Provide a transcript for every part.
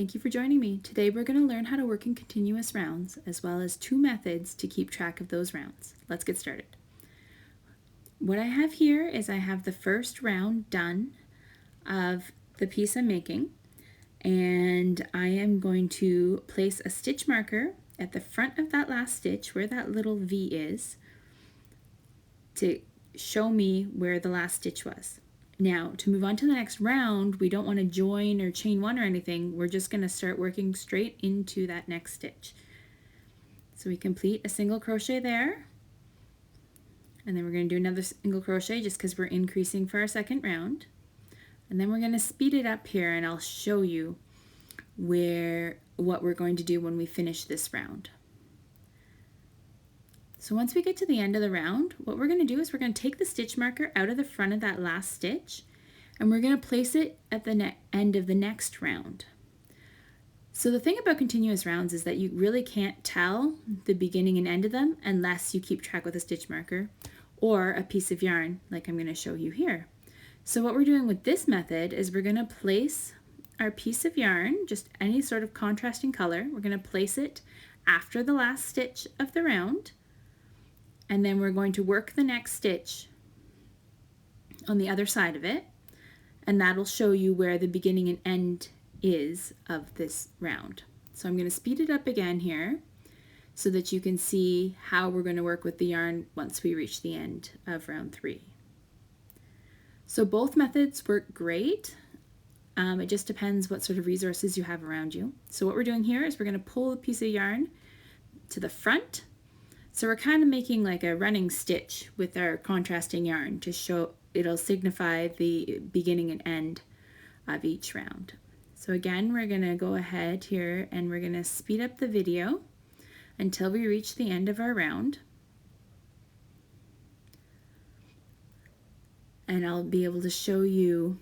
thank you for joining me. Today we're going to learn how to work in continuous rounds as well as 2 methods to keep track of those rounds. Let's get started. What I have here is I have the first round done of the piece I'm making, and I am going to place a stitch marker at the front of that last stitch where that little V is to show me where the last stitch was. Now, to move on to the next round, we don't want to join or chain one or anything. We're just going to start working straight into that next stitch. So we complete a single crochet there, and then we're going to do another single crochet just because we're increasing for our second round. And then we're going to speed it up here, and I'll show you what we're going to do when we finish this round. So once we get to the end of the round, what we're going to do is we're going to take the stitch marker out of the front of that last stitch, and we're going to place it at the end of the next round. So the thing about continuous rounds is that you really can't tell the beginning and end of them unless you keep track with a stitch marker or a piece of yarn like I'm going to show you here. So what we're doing with this method is we're going to place our piece of yarn, just any sort of contrasting color, we're going to place it after the last stitch of the round, and then we're going to work the next stitch on the other side of it, and that'll show you where the beginning and end is of this round. So I'm going to speed it up again here so that you can see how we're going to work with the yarn once we reach the end of round 3. So both methods work great. It just depends what sort of resources you have around you. So what we're doing here is we're going to pull a piece of yarn to the front. So we're kind of making like a running stitch with our contrasting yarn to show, it'll signify the beginning and end of each round. So again, we're going to go ahead here and we're going to speed up the video until we reach the end of our round. And I'll be able to show you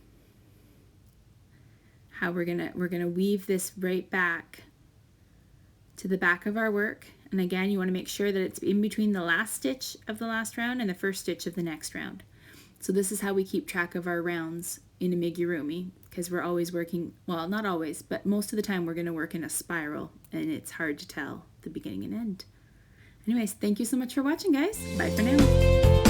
how we're gonna weave this right back to the back of our work. And again, you want to make sure that it's in between the last stitch of the last round and the first stitch of the next round. So this is how we keep track of our rounds in Amigurumi, because we're always working, well, not always, but most of the time we're going to work in a spiral, and it's hard to tell the beginning and end. Anyways, thank you so much for watching, guys. Bye for now.